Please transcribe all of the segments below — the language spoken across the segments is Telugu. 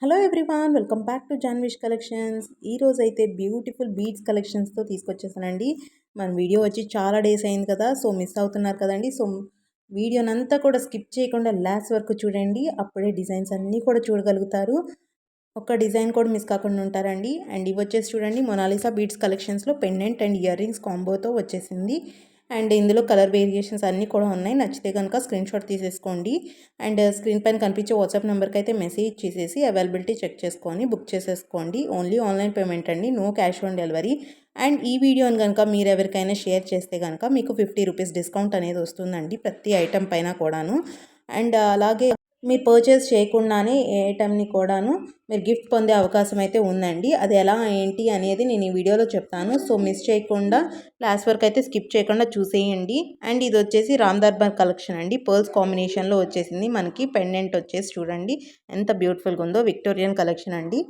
Hello everyone, welcome back to Janvish collections. ఈరోజు అయితే బ్యూటిఫుల్ బీడ్స్ కలెక్షన్స్తో తీసుకొచ్చేసానండి. మన వీడియో వచ్చి చాలా డేస్ అయింది కదా, సో మిస్ అవుతున్నారు కదండి. సో వీడియోనంతా కూడా స్కిప్ చేయకుండా లాస్ట్ వరకు చూడండి, అప్పుడే డిజైన్స్ అన్నీ కూడా చూడగలుగుతారు. ఒక్క డిజైన్ కూడా మిస్ కాకుండా ఉంటారండి. అండ్ ఇవి వచ్చేసి చూడండి, మొనాలిసా బీడ్స్ కలెక్షన్స్లో పెండెంట్ అండ్ ఇయర్ రింగ్స్ కాంబోతో వచ్చేసింది. అండ్ ఇందులో కలర్ వేరియేషన్స్ అన్నీ కూడా ఉన్నాయి. నచ్చితే కనుక స్క్రీన్ షాట్ తీసేసుకోండి. అండ్ స్క్రీన్ పైన కనిపించే వాట్సాప్ నెంబర్కి అయితే మెసేజ్ చేసేసి అవైలబిలిటీ చెక్ చేసుకొని బుక్ చేసేసుకోండి. ఓన్లీ ఆన్లైన్ పేమెంట్ అండి, no cash on delivery. And ఈ వీడియోని కనుక మీరు ఎవరికైనా షేర్ చేస్తే కనుక మీకు 50 రూపీస్ డిస్కౌంట్ అనేది వస్తుందండి ప్రతి ఐటెం పైన కూడాను. అండ్ అలాగే మీరు పర్చేస్ చేయకుండానే ఏ ఐటెంని కూడాను మీరు గిఫ్ట్ పొందే అవకాశం అయితే ఉందండి. అది ఎలా ఏంటి అనేది నేను ఈ వీడియోలో చెప్తాను. సో మిస్ చేయకుండా లాస్ట్ వరకు అయితే స్కిప్ చేయకుండా చూసేయండి. అండ్ ఇది వచ్చేసి రామ్ దర్బార్ కలెక్షన్ అండి, పర్ల్స్ కాంబినేషన్లో వచ్చేసింది. మనకి పెండెంట్ వచ్చేసి చూడండి ఎంత బ్యూటిఫుల్గా ఉందో, విక్టోరియన్ కలెక్షన్ అండి.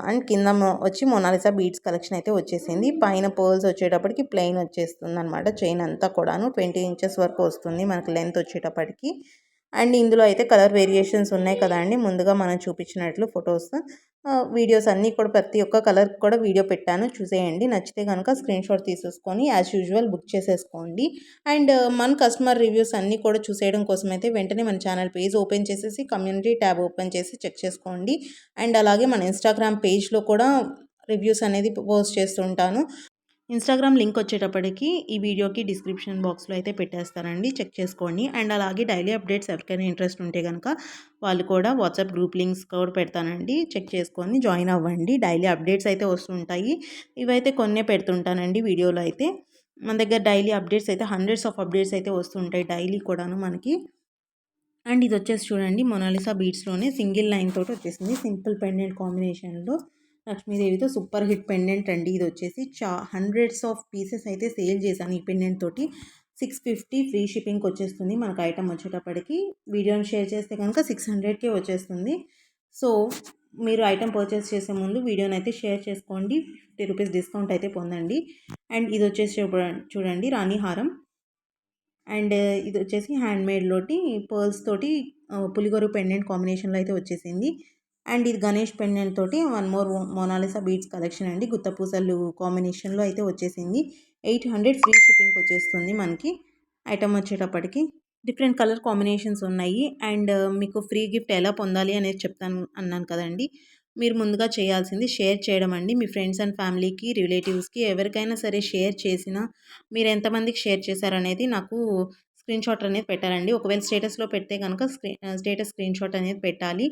అండ్ కింద వచ్చి మొనాలిసా బీడ్స్ కలెక్షన్ అయితే వచ్చేసింది. పైన పర్ల్స్ వచ్చేటప్పటికి ప్లెయిన్ వచ్చేస్తుంది అనమాట. చైన్ అంతా కూడాను 20 ఇంచెస్ వరకు వస్తుంది మనకి లెంత్ వచ్చేటప్పటికి. అండ్ ఇందులో అయితే కలర్ వేరియేషన్స్ ఉన్నాయి కదా అండి, ముందుగా మనం చూపించినట్లు ఫొటోస్ వీడియోస్ అన్నీ కూడా ప్రతి ఒక్క కలర్ కూడా వీడియో పెట్టాను, చూసేయండి. నచ్చితే కనుక స్క్రీన్ షాట్ తీసేసుకొని యాజ్ యూజువల్ బుక్ చేసేసుకోండి. అండ్ మన కస్టమర్ రివ్యూస్ అన్నీ కూడా చూసేయడం కోసం అయితే వెంటనే మన ఛానల్ పేజ్ ఓపెన్ చేసేసి కమ్యూనిటీ ట్యాబ్ ఓపెన్ చేసి చెక్ చేసుకోండి. అండ్ అలాగే మన ఇన్స్టాగ్రామ్ పేజ్లో కూడా రివ్యూస్ అనేది పోస్ట్ చేస్తుంటాను. ఇన్స్టాగ్రామ్ లింక్ వచ్చేటప్పటికి ఈ వీడియోకి డిస్క్రిప్షన్ బాక్స్లో అయితే పెట్టేస్తానండి, చెక్ చేసుకోండి. అండ్ అలాగే డైలీ అప్డేట్స్ ఎవరికైనా ఇంట్రెస్ట్ ఉంటే కనుక వాళ్ళు కూడా వాట్సాప్ గ్రూప్ లింక్స్ కూడా పెడతానండి, చెక్ చేసుకొని జాయిన్ అవ్వండి. డైలీ అప్డేట్స్ అయితే వస్తుంటాయి. ఇవైతే కొన్నే పెడుతుంటానండి వీడియోలో అయితే. మన దగ్గర డైలీ అప్డేట్స్ అయితే హండ్రెడ్స్ ఆఫ్ అప్డేట్స్ అయితే వస్తుంటాయి డైలీ కూడాను మనకి. అండ్ ఇది వచ్చేసి చూడండి, మొనాలిసా బీడ్స్లోనే సింగిల్ లైన్ తోటి వచ్చేసింది, సింపుల్ పెండెంట్ కాంబినేషన్లో లక్ష్మీదేవితో సూపర్ హిట్ పెండెంట్ అండి. ఇది వచ్చేసి హండ్రెడ్స్ ఆఫ్ పీసెస్ అయితే సేల్ చేశాను ఈ పెండెంట్ తోటి. 650 ఫ్రీ షిప్పింగ్కి వచ్చేస్తుంది మనకు ఐటమ్ వచ్చేటప్పటికి. వీడియోని షేర్ చేస్తే కనుక 600కే వచ్చేస్తుంది. సో మీరు ఐటమ్ పర్చేస్ చేసే ముందు వీడియోని అయితే షేర్ చేసుకోండి, 50 రూపీస్ డిస్కౌంట్ అయితే పొందండి. అండ్ ఇది వచ్చేసి చూడండి, రాణి హారం. అండ్ ఇది వచ్చేసి హ్యాండ్మేడ్లోటి పర్ల్స్ తోటి పులిగోరు పెండెంట్ కాంబినేషన్లో అయితే వచ్చేసింది. అండ్ ఇది గణేష్ పెండెంట్ తోటి one more Mona Lisa beads collection అండి, గుత్తపూసలు కాంబినేషన్లో అయితే వచ్చేసింది. 800 ఫ్రీ షిప్పింగ్కి వచ్చేస్తుంది మనకి ఐటమ్ వచ్చేటప్పటికి. డిఫరెంట్ కలర్ కాంబినేషన్స్ ఉన్నాయి. అండ్ మీకు ఫ్రీ గిఫ్ట్ ఎలా పొందాలి అనేది చెప్తాను అన్నాను కదండి. మీరు ముందుగా చేయాల్సింది షేర్ చేయడం అండి. మీ ఫ్రెండ్స్ అండ్ ఫ్యామిలీకి, రిలేటివ్స్కి ఎవరికైనా సరే షేర్ చేసినా మీరు ఎంతమందికి షేర్ చేశారనేది నాకు స్క్రీన్ షాట్ అనేది పెట్టాలండి. ఒకవేళ స్టేటస్లో పెడితే కనుక స్టేటస్ స్క్రీన్ షాట్ అనేది పెట్టాలి.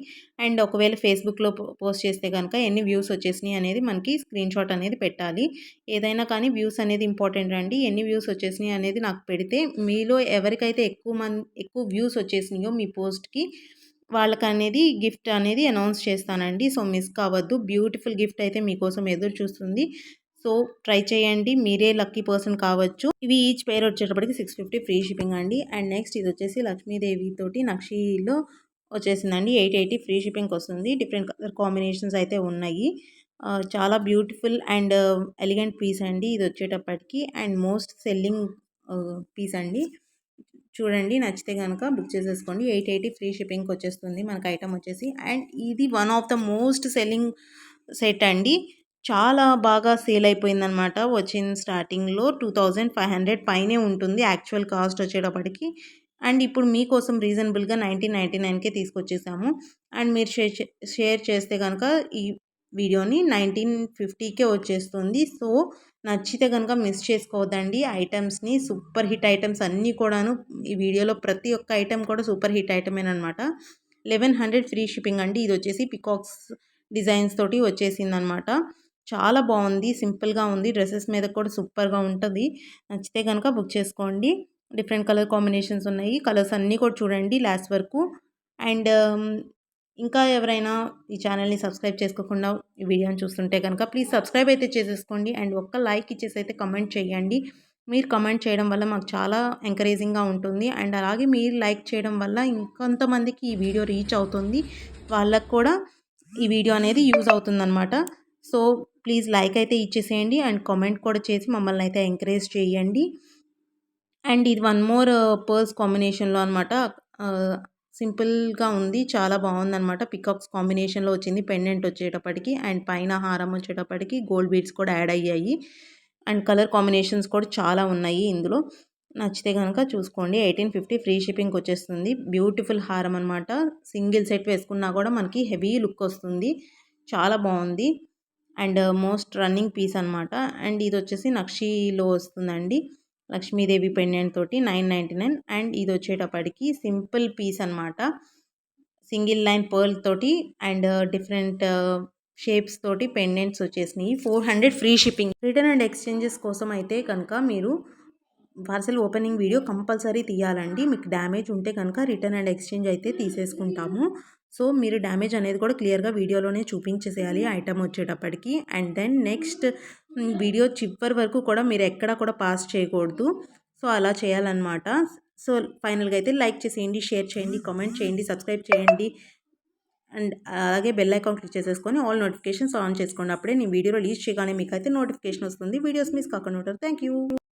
అండ్ ఒకవేళ ఫేస్బుక్లో పోస్ట్ చేస్తే కనుక ఎన్ని వ్యూస్ వచ్చేసినాయి అనేది మనకి స్క్రీన్ షాట్ అనేది పెట్టాలి. ఏదైనా కానీ వ్యూస్ అనేది ఇంపార్టెంట్ అండి. ఎన్ని వ్యూస్ వచ్చేసినాయి అనేది నాకు పెడితే మీలో ఎవరికైతే ఎక్కువ వ్యూస్ వచ్చేసినాయో మీ పోస్ట్కి వాళ్ళకనేది గిఫ్ట్ అనేది అనౌన్స్ చేస్తానండి. సో మిస్ కావద్దు, బ్యూటిఫుల్ గిఫ్ట్ అయితే మీకోసం ఎదురు చూస్తుంది. సో ట్రై చేయండి, మీరే లక్కీ పర్సన్ కావచ్చు. ఇవి ఈచ్ పేర్ వచ్చేటప్పటికి 650 ఫ్రీ షిప్పింగ్ అండి. అండ్ నెక్స్ట్ ఇది వచ్చేసి లక్ష్మీదేవి తోటి నక్షీలో వచ్చేసిందండి, 880 ఫ్రీ షిప్పింగ్కి వస్తుంది. డిఫరెంట్ కలర్ కాంబినేషన్స్ అయితే ఉన్నాయి. చాలా బ్యూటిఫుల్ అండ్ ఎలిగెంట్ పీస్ అండి ఇది వచ్చేటప్పటికి. అండ్ మోస్ట్ సెల్లింగ్ పీస్ అండి. చూడండి, నచ్చితే కనుక బుక్ చేసేసుకోండి. 880 ఫ్రీ షిప్పింగ్కి వచ్చేస్తుంది మనకు ఐటమ్ వచ్చేసి. అండ్ ఇది one of the most selling set అండి, చాలా బాగా సేల్ అయిపోయిందనమాట. వచ్చిన స్టార్టింగ్లో 2500 పైనే ఉంటుంది యాక్చువల్ కాస్ట్ వచ్చేటప్పటికి. అండ్ ఇప్పుడు మీకోసం రీజనబుల్గా 1999కే తీసుకొచ్చేసాము. అండ్ మీరు షేర్ చేస్తే కనుక ఈ వీడియోని 1950కే వచ్చేస్తుంది. సో నచ్చితే కనుక మిస్ చేసుకోవద్దండి ఐటమ్స్ని. సూపర్ హిట్ ఐటమ్స్ అన్నీ కూడాను ఈ వీడియోలో ప్రతి ఒక్క ఐటమ్ కూడా సూపర్ హిట్ ఐటమేనమాట. 1100 ఫ్రీ షిప్పింగ్ అండి. ఇది వచ్చేసి పికాక్స్ డిజైన్స్ తోటి వచ్చేసిందనమాట. చాలా బాగుంది, సింపుల్గా ఉంది, డ్రెస్సెస్ మీద కూడా సూపర్గా ఉంటుంది. నచ్చితే కనుక బుక్ చేసుకోండి. డిఫరెంట్ కలర్ కాంబినేషన్స్ ఉన్నాయి, కలర్స్ అన్నీ కూడా చూడండి లాస్ట్ వరకు. అండ్ ఇంకా ఎవరైనా ఈ ఛానల్ని సబ్స్క్రైబ్ చేసుకోకుండా ఈ వీడియోని చూస్తుంటే కనుక ప్లీజ్ సబ్స్క్రైబ్ అయితే చేసేసుకోండి. అండ్ ఒక్క లైక్ ఇచ్చేసి అయితే కమెంట్ చేయండి. మీరు కమెంట్ చేయడం వల్ల మాకు చాలా ఎంకరేజింగ్గా ఉంటుంది. అండ్ అలాగే మీరు లైక్ చేయడం వల్ల ఇంకొంతమందికి ఈ వీడియో రీచ్ అవుతుంది, వాళ్ళకు కూడా ఈ వీడియో అనేది యూజ్ అవుతుందన్నమాట. సో ప్లీజ్ లైక్ అయితే ఇచ్చేసేయండి అండ్ కామెంట్ కూడా చేసి మమ్మల్ని అయితే ఎంకరేజ్ చేయండి. అండ్ ఇది వన్ మోర్ పర్ల్స్ కాంబినేషన్లో అనమాట, సింపుల్గా ఉంది, చాలా బాగుందన్నమాట. పికాక్స్ కాంబినేషన్లో వచ్చింది పెండెంట్ వచ్చేటప్పటికి, అండ్ పైన హారం వచ్చేటప్పటికి గోల్డ్ బీడ్స్ కూడా యాడ్ అయ్యాయి. అండ్ కలర్ కాంబినేషన్స్ కూడా చాలా ఉన్నాయి ఇందులో. నచ్చితే కనుక చూసుకోండి. 1850 ఫ్రీ షిప్పింగ్కి వచ్చేస్తుంది. బ్యూటిఫుల్ హారం అనమాట. సింగిల్ సెట్ వేసుకున్నా కూడా మనకి హెవీ లుక్ వస్తుంది, చాలా బాగుంది. అండ్ మోస్ట్ రన్నింగ్ పీస్ అనమాట. అండ్ ఇది వచ్చేసి నక్షీలో వస్తుందండి, లక్ష్మీదేవి పెండెంట్ తోటి 999. అండ్ ఇది వచ్చేటప్పటికి సింపుల్ పీస్ అనమాట, సింగిల్ లైన్ పర్ల్ తోటి అండ్ డిఫరెంట్ షేప్స్ తోటి పెండెంట్స్ వచ్చేసినాయి. 400 free shipping. Return and exchanges కోసం అయితే కనుక మీరు పార్సెల్ ఓపెనింగ్ వీడియో కంపల్సరీ తీయాలండి. మీకు డ్యామేజ్ ఉంటే కనుక రిటర్న్ అండ్ ఎక్స్చేంజ్ అయితే తీసేసుకుంటాము. సో మీరు డ్యామేజ్ అనేది కూడా క్లియర్గా వీడియోలోనే చూపించేసేయాలి ఐటమ్ వచ్చేటప్పటికి. అండ్ దెన్ నెక్స్ట్ వీడియో చివరి వరకు కూడా మీరు ఎక్కడ కూడా పాస్ చేయకూడదు. సో అలా చేయాలన్నమాట. సో ఫైనల్గా అయితే లైక్ చేసేయండి, షేర్ చేయండి, కామెంట్ చేయండి, సబ్స్క్రైబ్ చేయండి. అండ్ అలాగే బెల్ ఐకాన్ క్లిక్ చేసేసుకొని ఆల్ నోటిఫికేషన్స్ ఆన్ చేసుకోండి. అప్పుడే నేను వీడియో రిలీజ్ చేయగానే మీకు అయితే నోటిఫికేషన్ వస్తుంది, వీడియోస్ మిస్ కాకుండా ఉంటారు. Thank you.